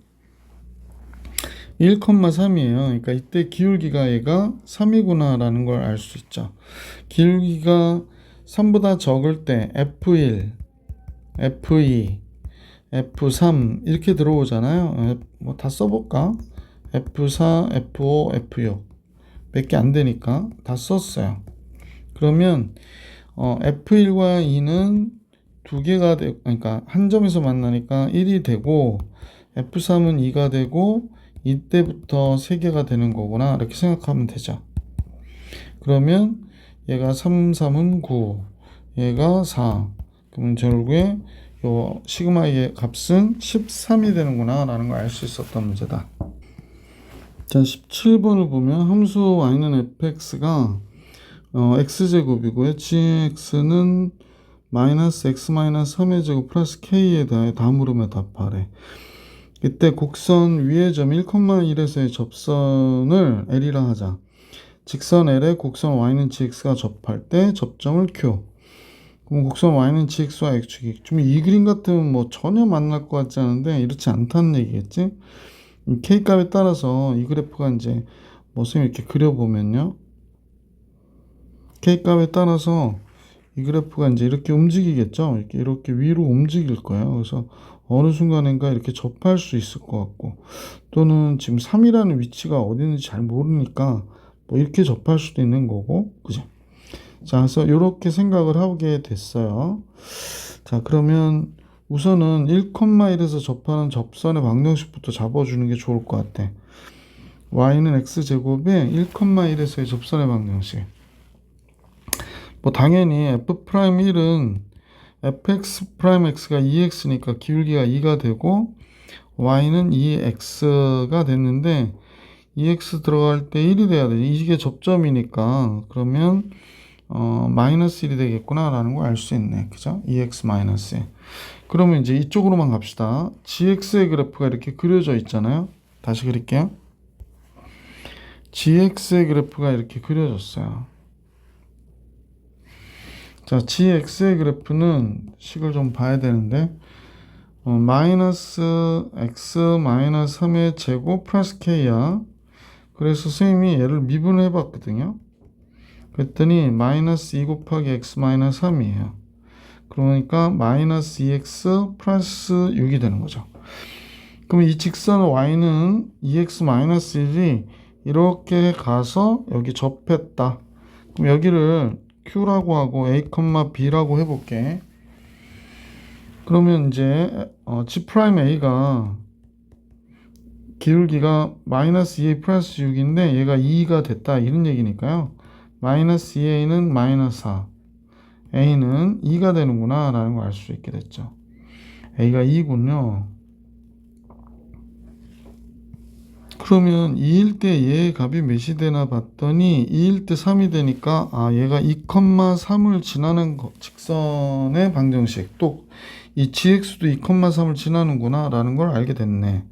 1,3이에요. 그러니까 이때 기울기가 얘가 3이구나 라는 걸 알 수 있죠. 기울기가 3보다 적을 때 F1, F2, F3 이렇게 들어오잖아요. 뭐 다 써볼까? F4, F5, F6 몇 개 안 되니까 다 썼어요. 그러면 F1과 2는 두 개가 그러니까 한 점에서 만나니까 1이 되고 F3은 2가 되고 이때부터 3개가 되는 거구나 이렇게 생각하면 되죠. 그러면 얘가 3, 3은 9, 얘가 4. 그럼 결국에 요 시그마의 값은 13이 되는구나 라는 걸 알 수 있었던 문제다. 자, 17번을 보면 함수 y는 fx가 x제곱이고요. gx는 마이너스 x 마이너스 3의 제곱 플러스 k에 대하여 다음으로 답하래. 이때 곡선 위의 점 1,1에서의 접선을 L이라 하자. 직선 L에 곡선 y는 gx가 접할 때 접점을 Q. 그럼 곡선 y는 gx와 x축이. 좀 이 그림 같으면 뭐 전혀 만날 것 같지 않은데 이렇지 않다는 얘기겠지? k 값에 따라서 이 그래프가 이제 뭐 선생님 이렇게 그려보면요. k 값에 따라서 이 그래프가 이제 이렇게 움직이겠죠. 이렇게 위로 움직일 거예요. 그래서 어느 순간인가 이렇게 접할 수 있을 것 같고, 또는 지금 3이라는 위치가 어디 있는지 잘 모르니까 뭐 이렇게 접할 수도 있는 거고, 그죠? 자, 그래서 이렇게 생각을 하게 됐어요. 자, 그러면 우선은 1,1에서 접하는 접선의 방정식부터 잡아주는 게 좋을 것 같아. y는 x제곱에 1,1에서의 접선의 방정식. 뭐 당연히 f'1은 fx'x가 2x니까 기울기가 2가 되고 y는 2x가 됐는데 2x 들어갈 때 1이 돼야 돼. 이게 접점이니까 그러면 마이너스 1이 되겠구나 라는 걸 알 수 있네. 그죠? 2x 마이너스 1. 그러면 이제 이쪽으로만 갑시다. gx의 그래프가 이렇게 그려져 있잖아요. 다시 그릴게요. gx의 그래프가 이렇게 그려졌어요. 자, gx의 그래프는 식을 좀 봐야 되는데 마이너스 x 마이너스 3의 제곱 플러스 k야. 그래서 선생님이 얘를 미분을 해봤거든요. 그랬더니 마이너스 2 곱하기 x 마이너스 3이에요. 그러니까 마이너스 2x 플러스 6이 되는 거죠. 그럼 이 직선 y는 2x 마이너스 1이 이렇게 가서 여기 접했다. 그럼 여기를 q라고 하고 a, b라고 해볼게. 그러면 이제 G'A가 기울기가 마이너스 2a 플러스 6인데 얘가 2가 됐다 이런 얘기니까요. 마이너스 2a는 마이너스 4, a는 2가 되는구나 라는 걸 알 수 있게 됐죠. a가 2군요. 그러면 2일 때 얘의 값이 몇이 되나 봤더니 2일 때 3이 되니까 얘가 2,3을 지나는 직선의 방정식, 또 이 gx도 2,3을 지나는구나 라는 걸 알게 됐네.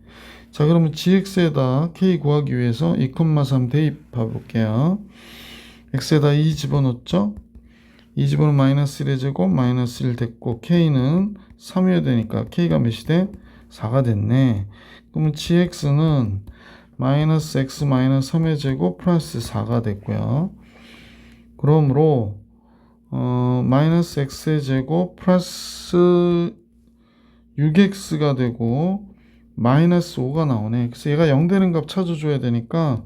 자, 그러면 gx에다 k 구하기 위해서 2,3 대입해 볼게요. x에다 2 집어넣었죠? 2 집어넣으면 마이너스 1의 제곱 마이너스 1 됐고 k는 3이어야 되니까 k가 몇이 돼? 4가 됐네. 그러면 gx는 마이너스 x 마이너스 3의 제곱 플러스 4가 됐고요. 그러므로 마이너스 x의 제곱 플러스 6x가 되고 마이너스 5가 나오네. 그래서 얘가 0 되는 값 찾아줘야 되니까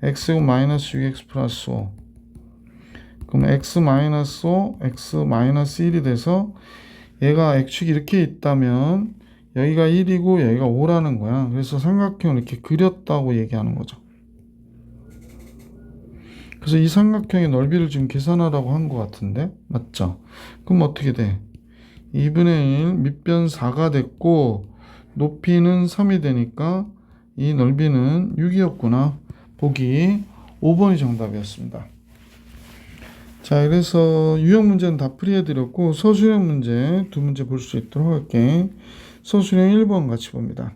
x고 마이너스 6x 플러스 5. 그럼 x 마이너스 5, x 마이너스 1이 돼서 얘가 x축이 이렇게 있다면 여기가 1이고 여기가 5라는 거야. 그래서 삼각형을 이렇게 그렸다고 얘기하는 거죠. 그래서 이 삼각형의 넓이를 지금 계산하라고 한 것 같은데 맞죠? 그럼 어떻게 돼? 2분의 1 밑변 4가 됐고 높이는 3이 되니까 이 넓이는 6이었구나. 보기 5번이 정답이었습니다. 자, 그래서 유형 문제는 다 풀이해드렸고 서술형 문제 두 문제 볼 수 있도록 할게. 서술형 1번 같이 봅니다.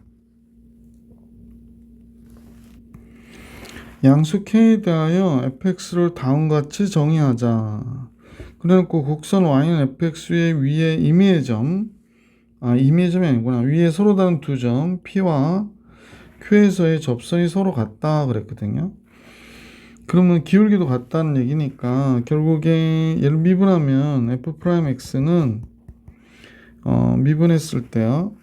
양수 k에 대하여 fx를 다음같이 정의하자. 그래놓고 곡선 y는 fx 위에 임의의 점, 임의의 점이 아니구나. 위에 서로 다른 두 점 p와 q에서의 접선이 서로 같다 그랬거든요. 그러면 기울기도 같다는 얘기니까 결국에 얘를 미분하면 f'x는 미분했을 때요.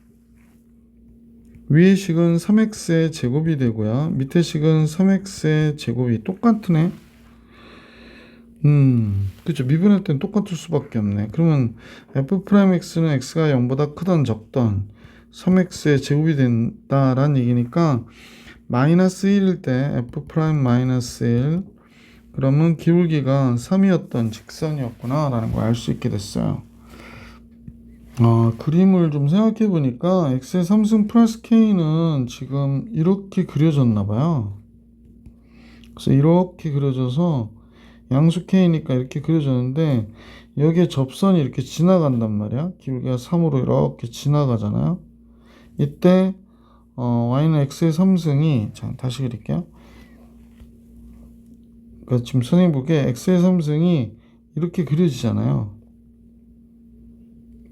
위의 식은 3x의 제곱이 되고요. 밑에 식은 3x의 제곱이 똑같으네. 그죠. 미분할 땐 똑같을 수밖에 없네. 그러면 f 프라임 x는 x가 0보다 크던 적던 3x의 제곱이 된다라는 얘기니까 마이너스 1일 때 f 프라임 마이너스 1 그러면 기울기가 3이었던 직선이었구나 라는 걸 알 수 있게 됐어요. 그림을 좀 생각해 보니까 x의 3승 플러스 k는 지금 이렇게 그려졌나 봐요. 그래서 이렇게 그려져서 양수 k니까 이렇게 그려졌는데 여기에 접선이 이렇게 지나간단 말이야. 기울기가 3으로 이렇게 지나가잖아요. 이때 y는 x의 3승이 자 다시 그릴게요. 그러니까 지금 선생님 보기에 x의 3승이 이렇게 그려지잖아요.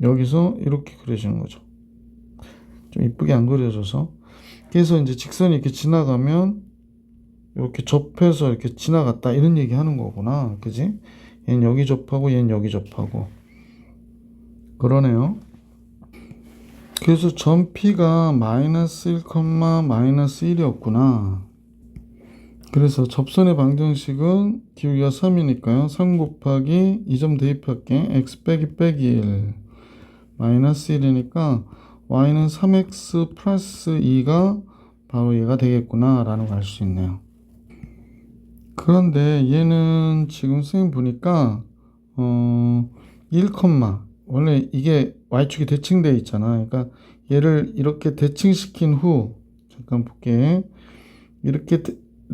여기서 이렇게 그려지는 거죠. 좀 이쁘게 안 그려져서. 그래서 이제 직선이 이렇게 지나가면 이렇게 접해서 이렇게 지나갔다 이런 얘기 하는 거구나. 그지? 얘는 여기 접하고 얘는 여기 접하고 그러네요. 그래서 점 P가 마이너스 1, 마이너스 1이었구나. 그래서 접선의 방정식은 기울기가 3이니까요. 3 곱하기 2점 대입할게. x 빼기 1 마이너스 1이니까 y는 3x 플러스 2가 바로 얘가 되겠구나 라는 걸 알 수 있네요. 그런데 얘는 지금 선생님 보니까 1, 원래 이게 y축이 대칭되어 있잖아. 그러니까 얘를 이렇게 대칭시킨 후 잠깐 볼게. 이렇게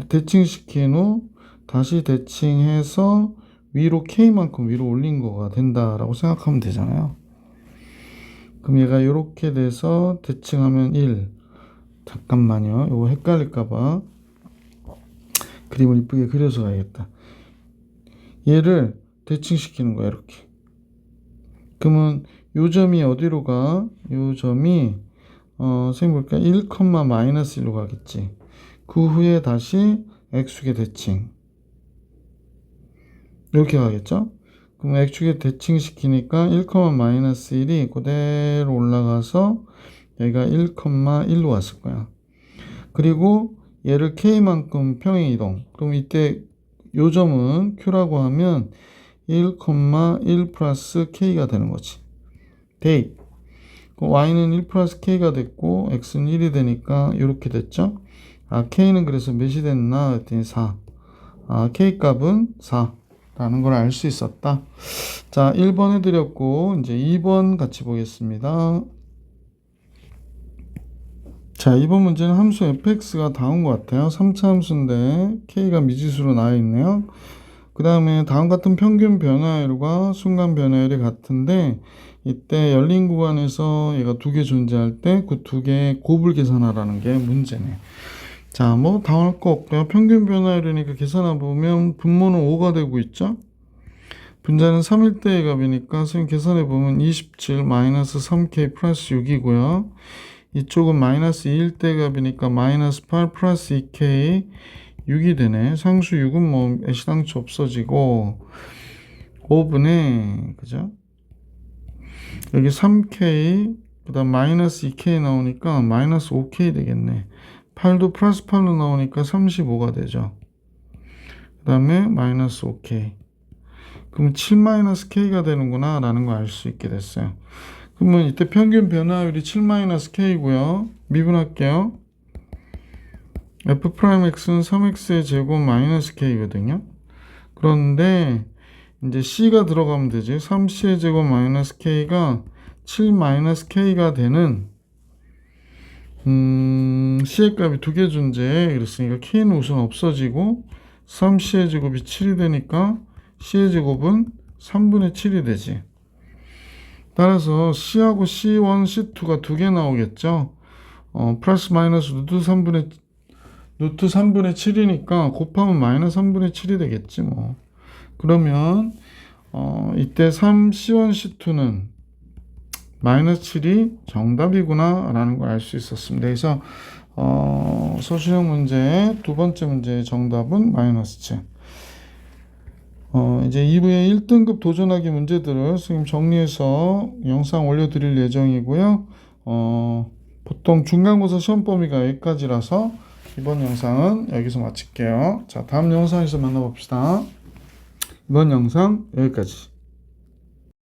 대칭시킨 후 다시 대칭해서 위로 k만큼 위로 올린 거가 된다라고 생각하면 되잖아요. 그럼 얘가 이렇게 돼서 대칭하면 1. 잠깐만요. 이거 헷갈릴까봐 그림을 이쁘게 그려서 가야겠다. 얘를 대칭시키는 거야 이렇게. 그러면 요 점이 어디로 가? 요 점이 선생님 볼까? 1, 마이너스 1로 가겠지. 그 후에 다시 x축에 대칭 이렇게 가겠죠? 그럼 x축에 대칭시키니까 1, 마이너스 1이 그대로 올라가서 여기가 1, 1로 왔을 거야. 그리고 얘를 k만큼 평행 이동. 그럼 이때 요 점은 q라고 하면 1, 1 플러스 k가 되는 거지. 대입. y는 1 플러스 k가 됐고 x는 1이 되니까 이렇게 됐죠. k는 그래서 몇이 됐나 했더니 4. k 값은 4 라는 걸 알 수 있었다. 자, 1번 해드렸고 이제 2번 같이 보겠습니다. 자, 이번 문제는 함수 fx가 다 온 것 같아요. 3차 함수인데 k가 미지수로 나와 있네요. 그 다음에 다음 같은 평균 변화율과 순간 변화율이 같은데 이때 열린 구간에서 얘가 두 개 존재할 때 그 두 개의 곱을 계산하라는 게 문제네. 자, 뭐 당할 거 없고요. 평균 변화율이니까 계산해 보면 분모는 5가 되고 있죠. 분자는 3일 때의 값이니까 선생님 계산해 보면 27 마이너스 3k 플러스 6이고요. 이쪽은 마이너스 2일 때 값이니까 마이너스 8 플러스 2k 6이 되네. 상수 6은 뭐 애시당초 없어지고 5분의 그죠? 여기 3k 그 다음 마이너스 2k 나오니까 마이너스 5k 되겠네. 8도 플러스 8로 나오니까 35가 되죠. 그 다음에 마이너스 5k 그럼 7 마이너스 k가 되는구나 라는 걸 알 수 있게 됐어요. 그러면 이때 평균 변화율이 7 마이너스 k고요. 미분할게요. f'x는 3x의 제곱 마이너스 k거든요. 그런데 이제 c가 들어가면 되지. 3c의 제곱 마이너스 k가 7 마이너스 k가 되는 c의 값이 두 개 존재해. 그랬으니까 k는 우선 없어지고 3c의 제곱이 7이 되니까 c의 제곱은 3분의 7이 되지. 따라서 c하고 c1, c2가 두 개 나오겠죠. 플러스 마이너스 루트 3분의 7이니까 곱하면 마이너스 3분의 7이 되겠지 뭐. 그러면 이때 3, c1, c2는 마이너스 7이 정답이구나 라는 걸 알 수 있었습니다. 그래서 소수형 문제 두 번째 문제의 정답은 마이너스 7. 이제 2부의 1등급 도전하기 문제들을 선생님 정리해서 영상 올려드릴 예정이고요. 보통 중간고사 시험 범위가 여기까지라서 이번 영상은 여기서 마칠게요. 자, 다음 영상에서 만나봅시다. 이번 영상 여기까지.